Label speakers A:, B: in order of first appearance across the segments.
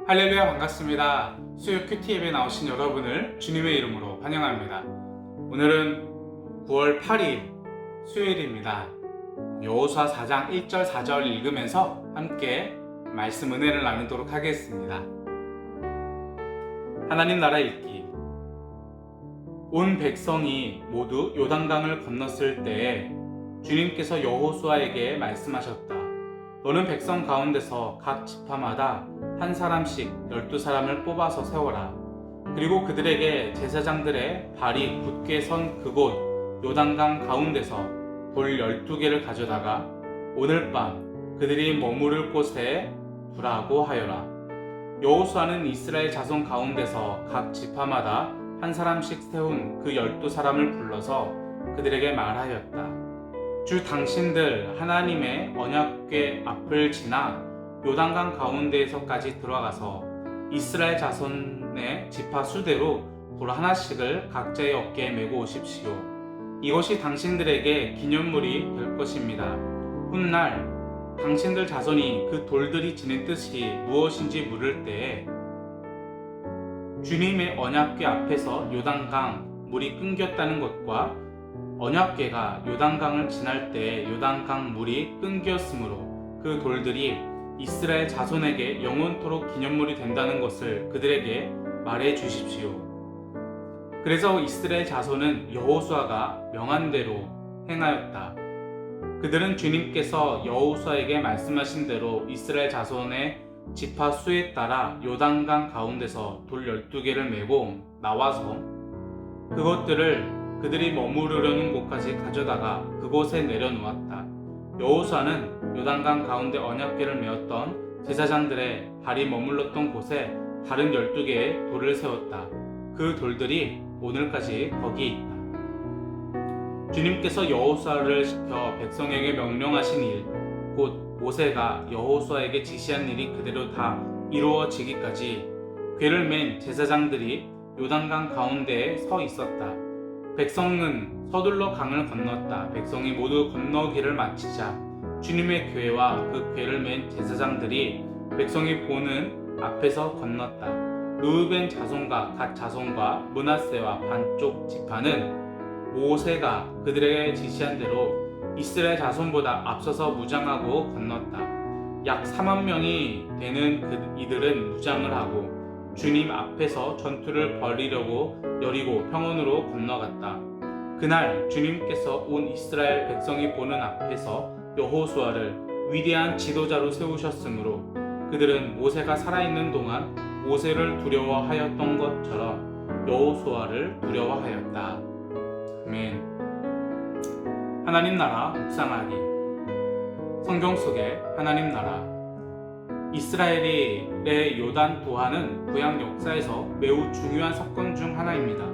A: 할렐루야, 반갑습니다. 수요 큐티앱에 나오신 여러분을 주님의 이름으로 환영합니다. 오늘은 9월 8일 수요일입니다. 여호수아 4장 1절 4절 읽으면서 함께 말씀 은혜를 나누도록 하겠습니다. 하나님 나라 읽기. 온 백성이 모두 요단강을 건넜을 때에 주님께서 여호수아에게 말씀하셨다. 너는 백성 가운데서 각 지파마다 한 사람씩 12사람을 뽑아서 세워라. 그리고 그들에게 제사장들의 발이 굳게 선 그곳 요단강 가운데서 돌 12개를 가져다가 오늘 밤 그들이 머무를 곳에 두라고 하여라. 여호수아는 이스라엘 자손 가운데서 각 지파마다 한 사람씩 세운 그 12사람을 불러서 그들에게 말하였다. 주 당신들 하나님의 언약궤 앞을 지나 요단강 가운데에서까지 들어가서 이스라엘 자손의 지파 수대로 돌 하나씩을 각자의 어깨에 메고 오십시오. 이것이 당신들에게 기념물이 될 것입니다. 훗날 당신들 자손이 그 돌들이 지닌 뜻이 무엇인지 물을 때에 주님의 언약궤 앞에서 요단강 물이 끊겼다는 것과 언약궤가 요단강을 지날 때 요단강 물이 끊겼으므로 그 돌들이 이스라엘 자손에게 영원토록 기념물이 된다는 것을 그들에게 말해 주십시오. 그래서 이스라엘 자손은 여호수아가 명한 대로 행하였다. 그들은 주님께서 여호수아에게 말씀하신 대로 이스라엘 자손의 지파 수에 따라 요단강 가운데서 돌 12개를 메고 나와서 그것들을 그들이 머무르려는 곳까지 가져다가 그곳에 내려놓았다. 여호수아는 요단강 가운데 언약궤를 메었던 제사장들의 발이 머물렀던 곳에 다른 12개의 돌을 세웠다. 그 돌들이 오늘까지 거기 있다. 주님께서 여호수아를 시켜 백성에게 명령하신 일, 곧 모세가 여호수아에게 지시한 일이 그대로 다 이루어지기까지 궤를 맨 제사장들이 요단강 가운데에 서 있었다. 백성은 서둘러 강을 건넜다. 백성이 모두 건너기를 마치자 주님의 궤와 그 궤를 맨 제사장들이 백성이 보는 앞에서 건넜다. 르우벤 자손과 갓 자손과 므낫세와 반쪽 지파는 모세가 그들에게 지시한 대로 이스라엘 자손보다 앞서서 무장하고 건넜다. 약 4만 명이 되는 이들은 무장을 하고 주님 앞에서 전투를 벌이려고 여리고 평원으로 건너갔다. 그날 주님께서 온 이스라엘 백성이 보는 앞에서 여호수아를 위대한 지도자로 세우셨으므로 그들은 모세가 살아있는 동안 모세를 두려워하였던 것처럼 여호수아를 두려워하였다. 아멘. 하나님 나라 묵상하기. 성경 속에 하나님 나라. 이스라엘의 요단 도하는 구약 역사에서 매우 중요한 사건 중 하나입니다.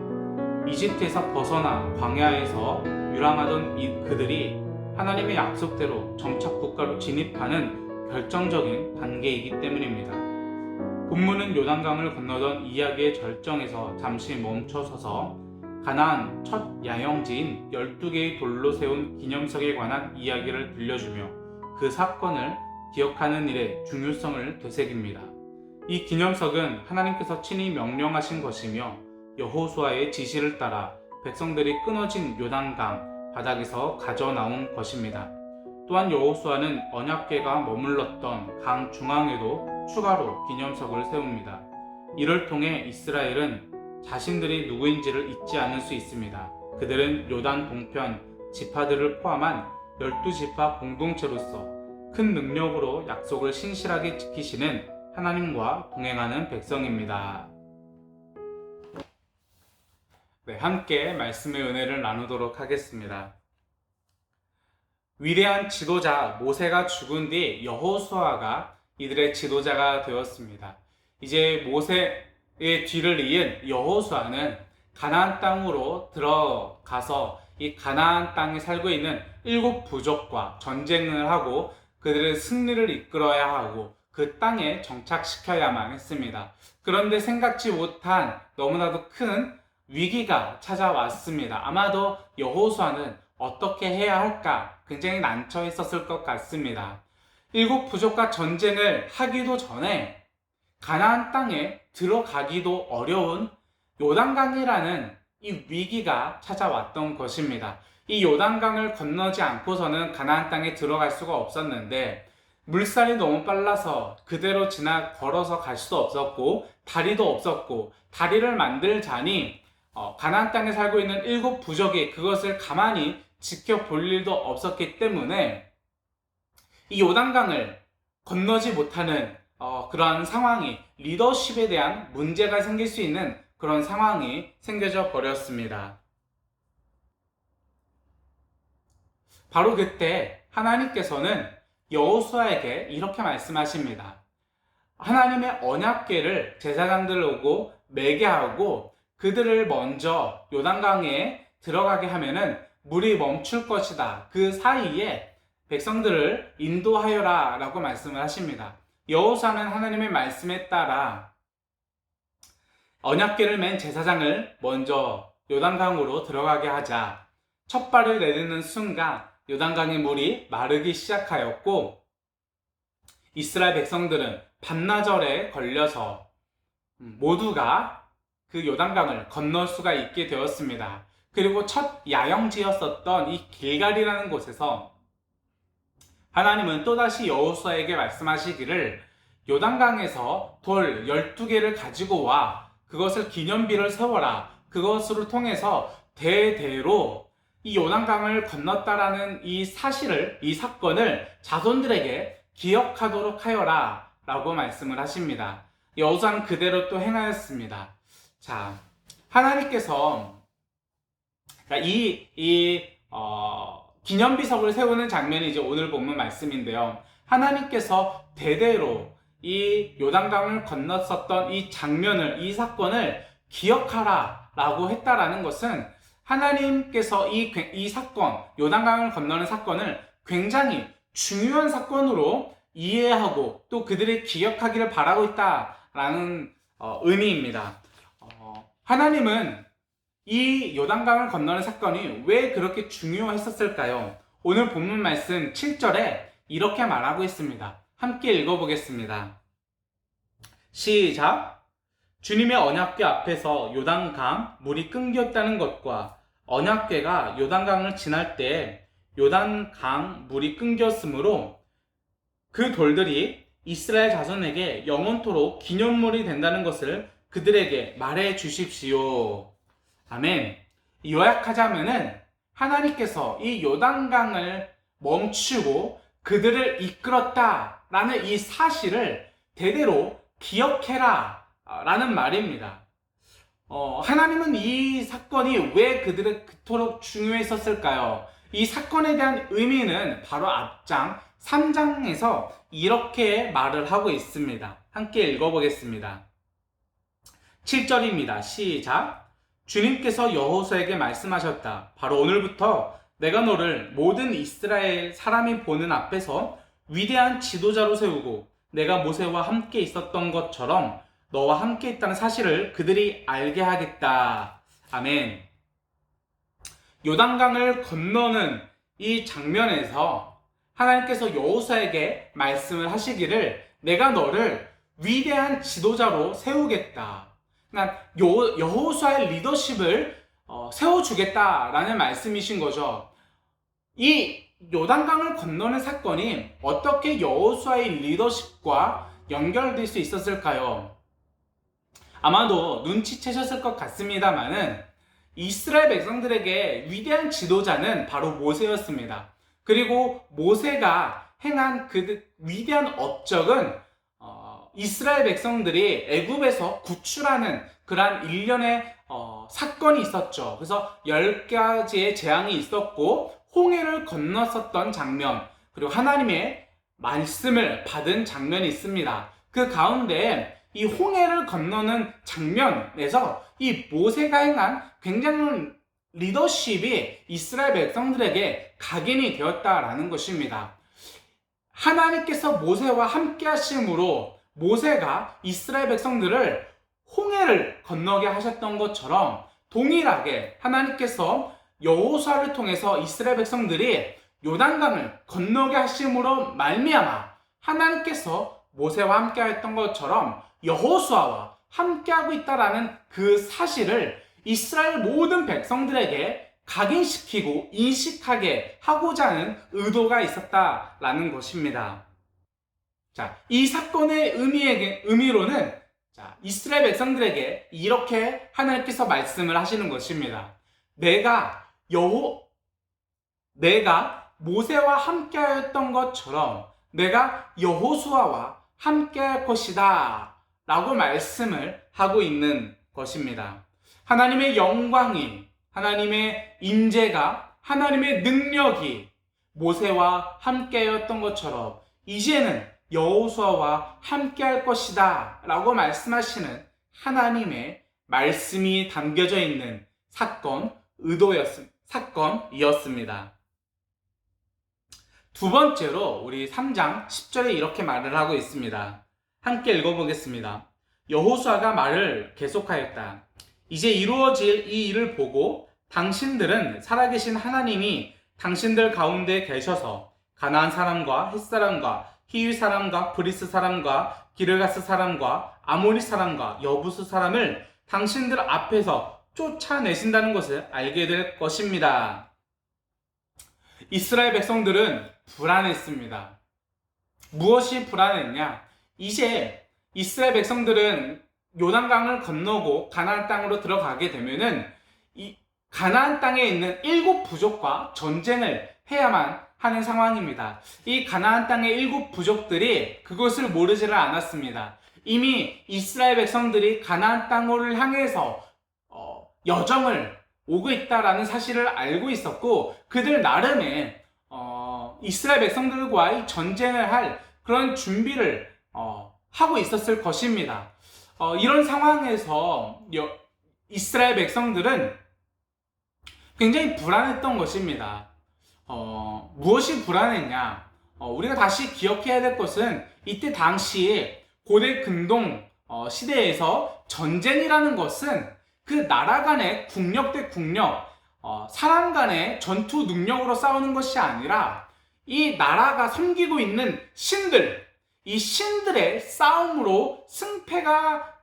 A: 이집트에서 벗어나 광야에서 유랑하던 그들이 하나님의 약속대로 정착 국가로 진입하는 결정적인 단계이기 때문입니다. 본문은 요단강을 건너던 이야기의 절정에서 잠시 멈춰서서 가나안 첫 야영지인 12개의 돌로 세운 기념석에 관한 이야기를 들려주며 그 사건을 기억하는 일의 중요성을 되새깁니다. 이 기념석은 하나님께서 친히 명령하신 것이며 여호수아의 지시를 따라 백성들이 끊어진 요단강 바닥에서 가져 나온 것입니다. 또한 여호수아는 언약궤가 머물렀던 강 중앙에도 추가로 기념석을 세웁니다. 이를 통해 이스라엘은 자신들이 누구인지를 잊지 않을 수 있습니다. 그들은 요단 동편 지파들을 포함한 12지파 공동체로서 큰 능력으로 약속을 신실하게 지키시는 하나님과 동행하는 백성입니다. 네, 함께 말씀의 은혜를 나누도록 하겠습니다. 위대한 지도자 모세가 죽은 뒤 여호수아가 이들의 지도자가 되었습니다. 이제 모세의 뒤를 이은 여호수아는 가나안 땅으로 들어가서 이 가나안 땅에 살고 있는 7 부족과 전쟁을 하고 그들의 승리를 이끌어야 하고 그 땅에 정착시켜야만 했습니다. 그런데 생각지 못한 너무나도 큰 위기가 찾아왔습니다. 아마도 여호수아는 어떻게 해야 할까 굉장히 난처해 있었을 것 같습니다. 7 부족과 전쟁을 하기도 전에 가나안 땅에 들어가기도 어려운 요단강이라는 이 위기가 찾아왔던 것입니다. 이 요단강을 건너지 않고서는 가나안 땅에 들어갈 수가 없었는데 물살이 너무 빨라서 그대로 걸어서 갈 수도 없었고 다리도 없었고, 다리를 만들자니 가나안 땅에 살고 있는 7부족이 그것을 가만히 지켜볼 일도 없었기 때문에 이 요단강을 건너지 못하는 그런 상황이, 리더십에 대한 문제가 생길 수 있는 그런 상황이 생겨져 버렸습니다. 바로 그때 하나님께서는 여호수아에게 이렇게 말씀하십니다. 하나님의 언약궤를 제사장들을 오고 매게 하고 그들을 먼저 요단강에 들어가게 하면은 물이 멈출 것이다. 그 사이에 백성들을 인도하여라 라고 말씀을 하십니다. 여호수아는 하나님의 말씀에 따라 언약궤를 맨 제사장을 먼저 요단강으로 들어가게 하자 첫 발을 내딛는 순간 요단강의 물이 마르기 시작하였고, 이스라엘 백성들은 반나절에 걸려서 모두가 그 요단강을 건널 수가 있게 되었습니다. 그리고 첫 야영지였었던 이 길갈이라는 곳에서 하나님은 또다시 여호수아에게 말씀하시기를 요단강에서 돌 12개를 가지고 와 그것을 기념비를 세워라. 그것으로 통해서 대대로 이 요단강을 건넜다라는 이 사실을, 이 사건을 자손들에게 기억하도록 하여라 라고 말씀을 하십니다. 여호수아는 그대로 또 행하였습니다. 자, 하나님께서 기념비석을 세우는 장면이 이제 오늘 본문 말씀인데요. 하나님께서 대대로 이 요단강을 건넜었던 이 장면을, 이 사건을 기억하라 라고 했다라는 것은 하나님께서 이 사건, 요단강을 건너는 사건을 굉장히 중요한 사건으로 이해하고 또 그들이 기억하기를 바라고 있다라는 의미입니다. 하나님은 이 요단강을 건너는 사건이 왜 그렇게 중요했었을까요? 오늘 본문 말씀 7절에 이렇게 말하고 있습니다. 함께 읽어보겠습니다. 시작! 주님의 언약궤 앞에서 요단강 물이 끊겼다는 것과 언약궤가 요단강을 지날 때 요단강 물이 끊겼으므로 그 돌들이 이스라엘 자손에게 영원토록 기념물이 된다는 것을 그들에게 말해 주십시오. 아멘. 요약하자면은 하나님께서 이 요단강을 멈추고 그들을 이끌었다라는 이 사실을 대대로 기억해라 라는 말입니다. 하나님은 이 사건이 왜 그들을 그토록 중요했었을까요? 이 사건에 대한 의미는 바로 앞장 3장에서 이렇게 말을 하고 있습니다. 함께 읽어보겠습니다. 7절입니다. 시작! 주님께서 여호수아에게 말씀하셨다. 바로 오늘부터 내가 너를 모든 이스라엘 사람이 보는 앞에서 위대한 지도자로 세우고 내가 모세와 함께 있었던 것처럼 너와 함께 있다는 사실을 그들이 알게 하겠다. 아멘. 요단강을 건너는 이 장면에서 하나님께서 여호수아에게 말씀을 하시기를 내가 너를 위대한 지도자로 세우겠다. 그러니까 여호수아의 리더십을 세워주겠다라는 말씀이신 거죠. 이 요단강을 건너는 사건이 어떻게 여호수아의 리더십과 연결될 수 있었을까요? 아마도 눈치채셨을 것 같습니다만은 이스라엘 백성들에게 위대한 지도자는 바로 모세였습니다. 그리고 모세가 행한 그 위대한 업적은 이스라엘 백성들이 애굽에서 구출하는 그러한 일련의 사건이 있었죠. 그래서 10가지의 재앙이 있었고 홍해를 건넜었던 장면, 그리고 하나님의 말씀을 받은 장면이 있습니다. 그 가운데 이 홍해를 건너는 장면에서 이 모세가 행한 굉장한 리더십이 이스라엘 백성들에게 각인이 되었다라는 것입니다. 하나님께서 모세와 함께 하심으로 모세가 이스라엘 백성들을 홍해를 건너게 하셨던 것처럼 동일하게 하나님께서 여호수아를 통해서 이스라엘 백성들이 요단강을 건너게 하심으로 말미암아 하나님께서 모세와 함께 했던 것처럼 여호수아와 함께하고 있다라는 그 사실을 이스라엘 모든 백성들에게 각인시키고 인식하게 하고자 하는 의도가 있었다라는 것입니다. 자, 이 사건의 의미로는 이스라엘 백성들에게 이렇게 하나님께서 말씀을 하시는 것입니다. 내가 모세와 함께하였던 것처럼 내가 여호수아와 함께할 것이다 라고 말씀을 하고 있는 것입니다. 하나님의 영광이, 하나님의 임재가, 하나님의 능력이 모세와 함께하였던 것처럼 이제는 여호수아와 함께할 것이다 라고 말씀하시는 하나님의 말씀이 담겨져 있는 사건이었습니다. 두 번째로 우리 3장 10절에 이렇게 말을 하고 있습니다. 함께 읽어보겠습니다. 여호수아가 말을 계속하였다. 이제 이루어질 이 일을 보고 당신들은 살아계신 하나님이 당신들 가운데 계셔서 가나안 사람과 헷 사람과 히위 사람과 브리스 사람과 기르가스 사람과 아모리 사람과 여부스 사람을 당신들 앞에서 쫓아내신다는 것을 알게 될 것입니다. 이스라엘 백성들은 불안했습니다. 무엇이 불안했냐? 이제 이스라엘 백성들은 요단강을 건너고 가나안 땅으로 들어가게 되면은 이 가나안 땅에 있는 7 부족과 전쟁을 해야만 하는 상황입니다. 이 가나안 땅의 7 부족들이 그것을 모르지를 않았습니다. 이미 이스라엘 백성들이 가나안 땅을 향해서 여정을 오고 있다라는 사실을 알고 있었고 그들 나름의 이스라엘 백성들과의 전쟁을 할 그런 준비를 하고 있었을 것입니다. 이런 상황에서 이스라엘 백성들은 굉장히 불안했던 것입니다. 무엇이 불안했냐? 우리가 다시 기억해야 될 것은 이때 당시 고대 근동 시대에서 전쟁이라는 것은 그 나라 간의 국력 대 국력, 사람 간의 전투 능력으로 싸우는 것이 아니라 이 나라가 섬기고 있는 신들, 이 신들의 싸움으로 승패가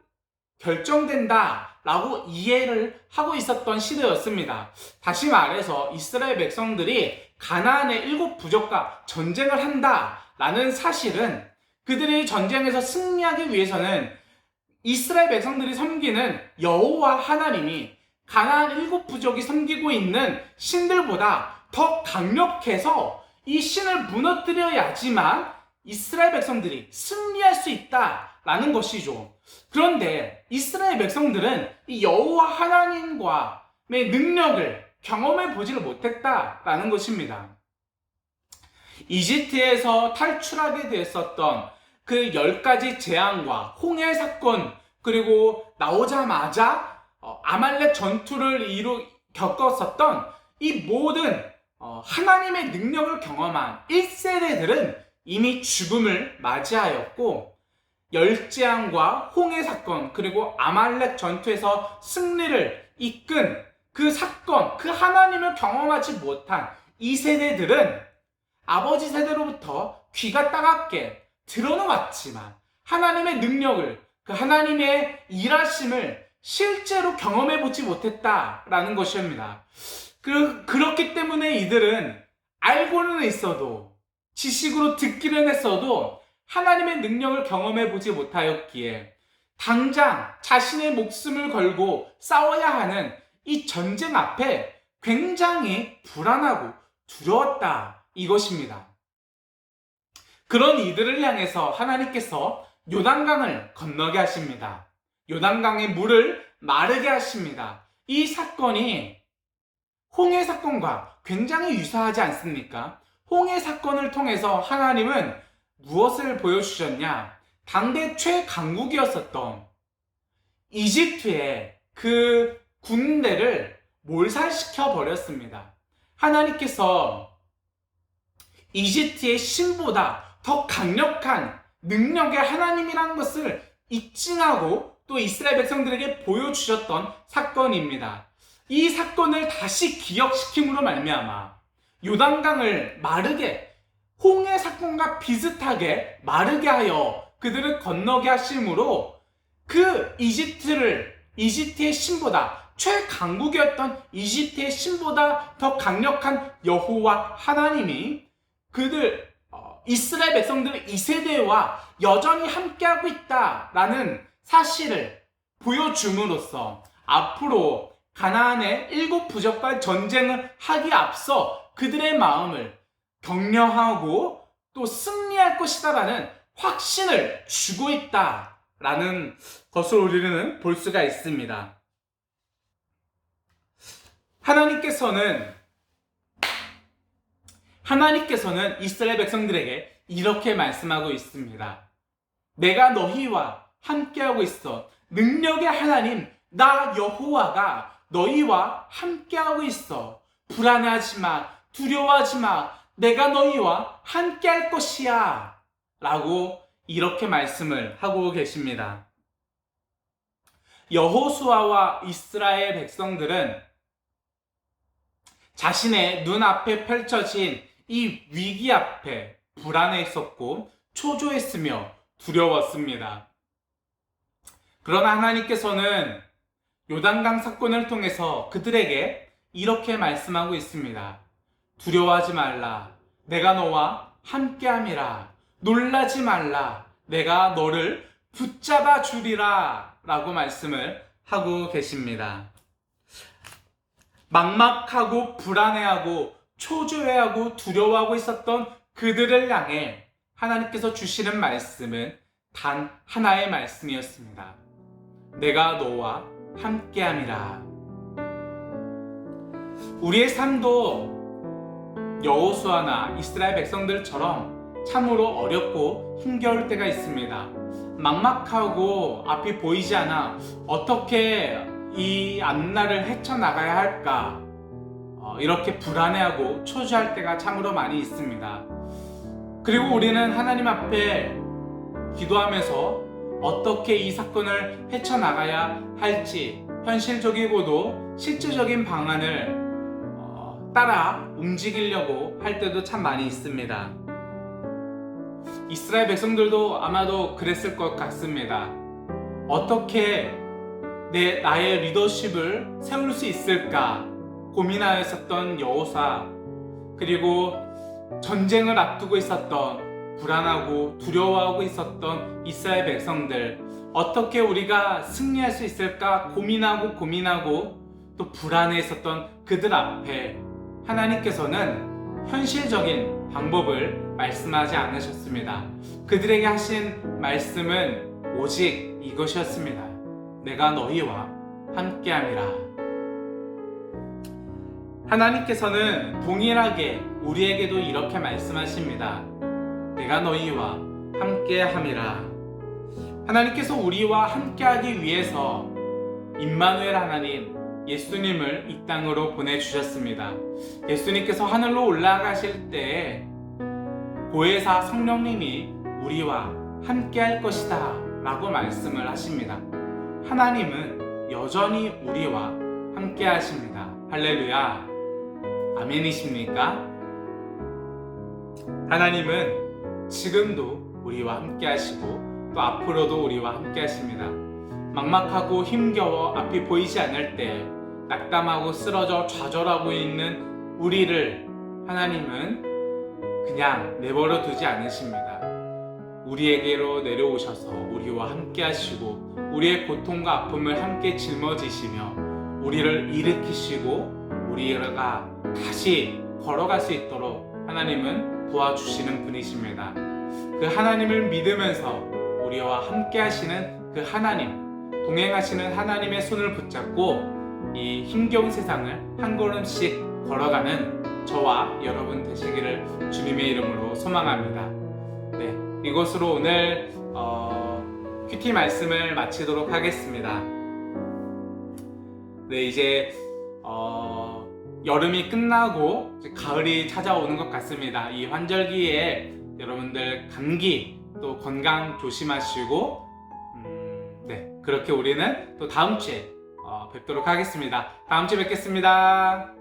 A: 결정된다라고 이해를 하고 있었던 시대였습니다. 다시 말해서 이스라엘 백성들이 가나안의 7 부족과 전쟁을 한다라는 사실은 그들이 전쟁에서 승리하기 위해서는 이스라엘 백성들이 섬기는 여호와 하나님이 가나안 7 부족이 섬기고 있는 신들보다 더 강력해서 이 신을 무너뜨려야지만 이스라엘 백성들이 승리할 수 있다라는 것이죠. 그런데 이스라엘 백성들은 이 여호와 하나님과의 능력을 경험해 보지를 못했다라는 것입니다. 이집트에서 탈출하게 됐었던 그 10가지 재앙과 홍해 사건, 그리고 나오자마자 아말렉 전투를 겪었었던 이 모든 하나님의 능력을 경험한 1세대들은 이미 죽음을 맞이하였고 열재앙과 홍해 사건 그리고 아말렉 전투에서 승리를 이끈 그 사건, 그 하나님을 경험하지 못한 이 세대들은 아버지 세대로부터 귀가 따갑게 들어는 왔지만 하나님의 능력을, 그 하나님의 일하심을 실제로 경험해보지 못했다라는 것입니다. 그렇기 때문에 이들은 알고는 있어도, 지식으로 듣기는 했어도 하나님의 능력을 경험해보지 못하였기에 당장 자신의 목숨을 걸고 싸워야 하는 이 전쟁 앞에 굉장히 불안하고 두려웠다 이것입니다. 그런 이들을 향해서 하나님께서 요단강을 건너게 하십니다. 요단강의 물을 마르게 하십니다. 이 사건이 홍해 사건과 굉장히 유사하지 않습니까? 홍해 사건을 통해서 하나님은 무엇을 보여주셨냐? 당대 최강국이었었던 이집트의 그 군대를 몰살시켜 버렸습니다. 하나님께서 이집트의 신보다 더 강력한 능력의 하나님이라는 것을 입증하고 또 이스라엘 백성들에게 보여주셨던 사건입니다. 이 사건을 다시 기억시킴으로 말미암아 요단강을 마르게, 홍해 사건과 비슷하게 마르게 하여 그들을 건너게 하심으로 그 이집트의 신보다, 최강국이었던 이집트의 신보다 더 강력한 여호와 하나님이 이스라엘 백성들 2세대와 여전히 함께하고 있다라는 사실을 보여줌으로써 앞으로 가나안의 7 부족과 전쟁을 하기 앞서 그들의 마음을 격려하고 또 승리할 것이다라는 확신을 주고 있다라는 것을 우리는 볼 수가 있습니다. 하나님께서는 이스라엘 백성들에게 이렇게 말씀하고 있습니다. 내가 너희와 함께하고 있어. 능력의 하나님 나 여호와가 너희와 함께하고 있어. 불안해하지 마. 두려워하지 마. 내가 너희와 함께할 것이야. 라고 이렇게 말씀을 하고 계십니다. 여호수아와 이스라엘 백성들은 자신의 눈앞에 펼쳐진 이 위기 앞에 불안해했었고 초조했으며 두려웠습니다. 그러나 하나님께서는 요단강 사건을 통해서 그들에게 이렇게 말씀하고 있습니다. 두려워하지 말라. 내가 너와 함께함이라. 놀라지 말라. 내가 너를 붙잡아 주리라. 라고 말씀을 하고 계십니다. 막막하고 불안해하고 초조해하고 두려워하고 있었던 그들을 향해 하나님께서 주시는 말씀은 단 하나의 말씀이었습니다. 내가 너와 함께함이라. 우리의 삶도 여호수아나 이스라엘 백성들처럼 참으로 어렵고 힘겨울 때가 있습니다. 막막하고 앞이 보이지 않아 어떻게 이 앞날을 헤쳐나가야 할까 이렇게 불안해하고 초조할 때가 참으로 많이 있습니다. 그리고 우리는 하나님 앞에 기도하면서 어떻게 이 사건을 헤쳐나가야 할지 현실적이고도 실질적인 방안을 따라 움직이려고 할 때도 참 많이 있습니다. 이스라엘 백성들도 아마도 그랬을 것 같습니다. 어떻게 나의 리더십을 세울 수 있을까 고민하였었던 여호수아, 그리고 전쟁을 앞두고 있었던 불안하고 두려워하고 있었던 이스라엘 백성들, 어떻게 우리가 승리할 수 있을까 고민하고 또 불안해했었던 그들 앞에 하나님께서는 현실적인 방법을 말씀하지 않으셨습니다. 그들에게 하신 말씀은 오직 이것이었습니다. 내가 너희와 함께함이라. 하나님께서는 동일하게 우리에게도 이렇게 말씀하십니다. 내가 너희와 함께함이라. 하나님께서 우리와 함께하기 위해서 임마누엘 하나님 예수님을 이 땅으로 보내주셨습니다. 예수님께서 하늘로 올라가실 때 보혜사 성령님이 우리와 함께할 것이다 라고 말씀을 하십니다. 하나님은 여전히 우리와 함께 하십니다. 할렐루야. 아멘이십니까? 하나님은 지금도 우리와 함께 하시고 또 앞으로도 우리와 함께 하십니다. 막막하고 힘겨워 앞이 보이지 않을 때 낙담하고 쓰러져 좌절하고 있는 우리를 하나님은 그냥 내버려 두지 않으십니다. 우리에게로 내려오셔서 우리와 함께 하시고 우리의 고통과 아픔을 함께 짊어지시며 우리를 일으키시고 우리가 다시 걸어갈 수 있도록 하나님은 도와주시는 분이십니다. 그 하나님을 믿으면서 우리와 함께 하시는 그 하나님, 동행하시는 하나님의 손을 붙잡고 이 힘겨운 세상을 한 걸음씩 걸어가는 저와 여러분 되시기를 주님의 이름으로 소망합니다. 네, 이것으로 오늘 큐티 말씀을 마치도록 하겠습니다. 네, 이제 여름이 끝나고 이제 가을이 찾아오는 것 같습니다. 이 환절기에 여러분들 감기 또 건강 조심하시고 네, 그렇게 우리는 또 다음 주에 뵙도록 하겠습니다. 다음 주에 뵙겠습니다.